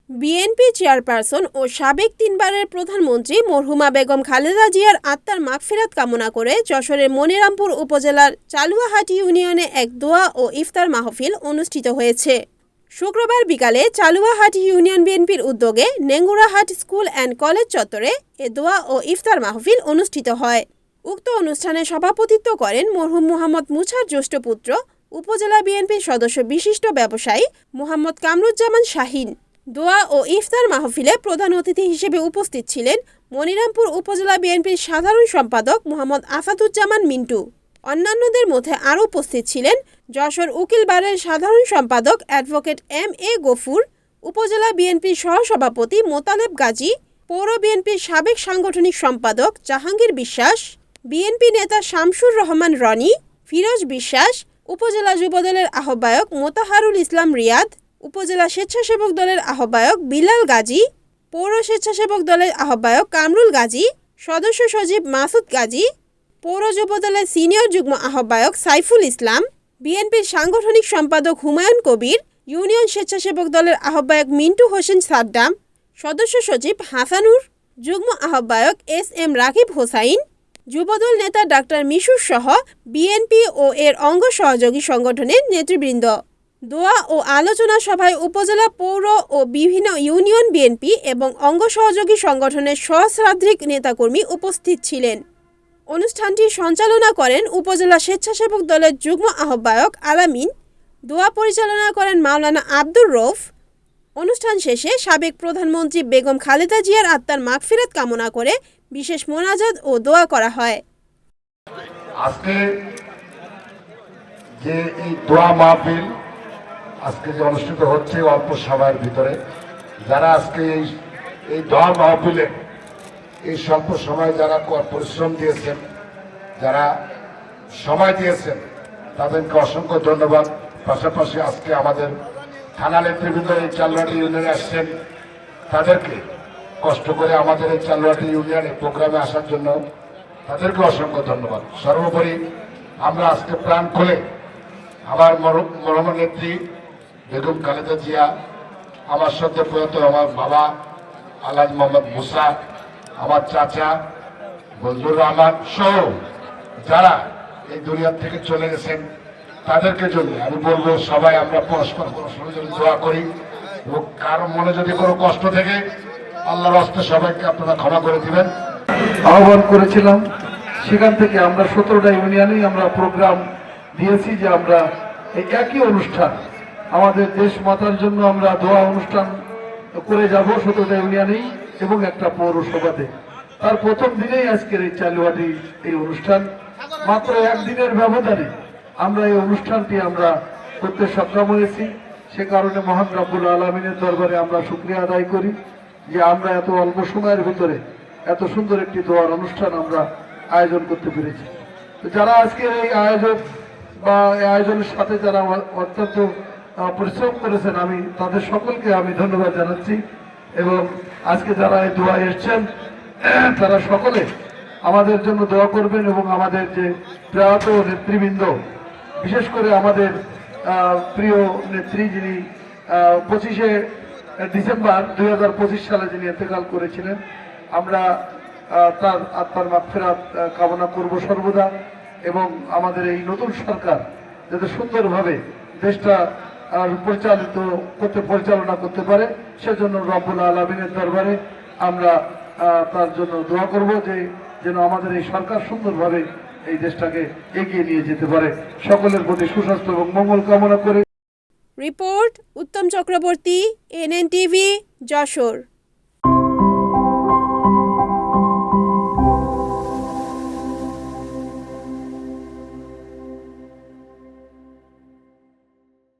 BNP chairperson ও সাবেক 3বারের প্রধানমন্ত্রী মরহুমা বেগম খালেদা জিয়ার আত্মার মাগফিরাত কামনা করে যশোরের মনিরামপুর উপজেলার চালুয়াহাটি ইউনিয়নে এক দোয়া ও ইফতার মাহফিল অনুষ্ঠিত হয়েছে। শুক্রবার বিকালে চালুয়াহাটি ইউনিয়ন বিএনপির উদ্যোগে নেঙ্গুরাহাট স্কুল অ্যান্ড কলেজ চত্বরে এ দোয়া ও ইফতার মাহফিল অনুষ্ঠিত হয়। উক্ত অনুষ্ঠানে সভাপতিত্ব করেন মরহুম মোহাম্মদ মুছার জ্যেষ্ঠ পুত্র উপজেলা বিএনপির সদস্য বিশিষ্ট ব্যবসায়ী মোহাম্মদ কামরুজ্জামান শাহীন। দোয়া ও ইফতার মাহফিলে প্রধান অতিথি হিসেবে উপস্থিত ছিলেন মনিরামপুর উপজেলা বিএনপির সাধারণ সম্পাদক মোহাম্মদ আসাদুজ্জামান মিন্টু। অন্যান্যদের মধ্যে আরও উপস্থিত ছিলেন যশোর উকিল বারের সাধারণ সম্পাদক অ্যাডভোকেট এম.এ. গফুর, উপজেলা বিএনপির সহসভাপতি মোতালেব গাজী, পৌর বিএনপির সাবেক সাংগঠনিক সম্পাদক জাহাঙ্গীর বিশ্বাস, বিএনপি নেতা শামসুর রহমান রনি, ফিরোজ বিশ্বাস, উপজেলা যুবদলের আহ্বায়ক মোতাহারুল ইসলাম রিয়াদ, উপজেলা স্বেচ্ছাসেবক দলের আহ্বায়ক বিলাল গাজী, পৌর স্বেচ্ছাসেবক দলের আহ্বায়ক কামরুল গাজী, সদস্য সচিব মাসুদ গাজী, পৌর যুবদলের সিনিয়র যুগ্ম আহ্বায়ক সাইফুল ইসলাম, বিএনপির সাংগঠনিক সম্পাদক হুমায়ুন কবির, ইউনিয়ন স্বেচ্ছাসেবক দলের আহ্বায়ক মিন্টু হোসেন সাদ্দাম, সদস্য সচিব হাসানুর, যুগ্ম আহ্বায়ক এস.এম. রাকিব হোসাইন, যুবদল নেতা ডাক্তার মিশুর সহ বিএনপি ও এর অঙ্গ সহযোগী সংগঠনের নেতৃবৃন্দ। দোয়া ও আলোচনা সভায় উপজেলা, পৌর ও বিভিন্ন ইউনিয়ন বিএনপি এবং অঙ্গ সহযোগী সংগঠনের সহস্রাধিক নেতাকর্মী উপস্থিত ছিলেন। অনুষ্ঠানটি সঞ্চালনা করেন উপজেলা স্বেচ্ছাসেবক দলের যুগ্ম আহ্বায়ক আলামিন। দোয়া পরিচালনা করেন মাওলানা আব্দুর রৌফ। অনুষ্ঠান শেষে সাবেক প্রধানমন্ত্রী বেগম খালেদা জিয়ার আত্মার মাগফিরাত কামনা করে বিশেষ মোনাজাত ও দোয়া করা হয়। আজকে যে এই দোয়া মাহফিল আজকে যে অনুষ্ঠিত হচ্ছে অল্প সময়ের ভিতরে, যারা আজকে এই দোয়া মাহফিলে এই স্বল্প সময় যারা পরিশ্রম দিয়েছেন, যারা সময় দিয়েছেন, তাদেরকে অসংখ্য ধন্যবাদ। পাশাপাশি আজকে আমাদের থানা নেতৃবৃন্দ এই চালুয়াটি ইউনিয়নে আসছেন, তাদেরকে কষ্ট করে আমাদের এই চালুয়াটি ইউনিয়নের প্রোগ্রামে আসার জন্য তাদেরকে অসংখ্য ধন্যবাদ। সর্বোপরি আমরা আজকে প্রাণ খুলে আমার মরহুম নেত্রী বেগম খালেদা জিয়া, আমার সদ্য প্রয়াত আমার বাবা আলহাজ মোহাম্মদ মুসা, আমার চাচা বজলুর রহমান সহ যারা এই দুনিয়া থেকে চলে গেছেন, তাদেরকে জন্য আমি বলবো সবাই আমরা পরস্পর যদি দোয়া করি এবং কারো মনে যদি কোনো কষ্ট থেকে আল্লাহর রাস্তায় সবাইকে আপনারা ক্ষমা করে দিবেন। আহ্বান করেছিলাম, সেখান থেকে আমরা 17টা ইউনিয়নেই আমরা প্রোগ্রাম দিয়েছি যে আমরা এই একই অনুষ্ঠান আমাদের দেশ মাতার জন্য আমরা দোয়া অনুষ্ঠান করে যাব 17টা ইউনিয়নেই এবং একটা পৌরসভাতে। তার প্রথম দিনেই আজকের এই চালুয়াটি এই অনুষ্ঠান, মাত্র একদিনের ব্যবধানে আমরা এই অনুষ্ঠানটি আমরা করতে সক্ষম হয়েছি। সে কারণে মহান রব্বুল আলামিনের দরবারে আমরা শুকরিয়া আদায় করি যে আমরা এত অল্প সময়ের ভিতরে এত সুন্দর একটি দোয়ার অনুষ্ঠান আমরা আয়োজন করতে পেরেছি। তো যারা আজকের এই আয়োজক বা এই আয়োজনের সাথে যারা অত্যন্ত পরিশ্রম করেছেন, আমি তাদের সকলকে আমি ধন্যবাদ জানাচ্ছি। এবং আজকে যারা এই দোয়া এসছেন তারা সকলে আমাদের জন্য দোয়া করবেন এবং আমাদের যে প্রয়াত নেতৃবৃন্দ, বিশেষ করে আমাদের প্রিয় নেত্রী যিনি 25শে ডিসেম্বর 2025 সালে যিনি ইন্তেকাল করেছিলেন, আমরা তার আত্মার মাগফিরাত কামনা করব সর্বদা। এবং আমাদের এই নতুন সরকার যাতে সুন্দরভাবে দেশটা পরিচালনা করতে পারে, সেজন্য রব্বুল আলামিনের দরবারে আমরা তার জন্য দোয়া করব যে যেন আমাদের এই সরকার সুন্দরভাবে এই দেশটাকে এগিয়ে নিয়ে যেতে পারে। সকলের প্রতি সুস্বাস্থ্য এবং মঙ্গল কামনা করে। রিপোর্ট উত্তম চক্রবর্তী, NN টিভি, যশোর।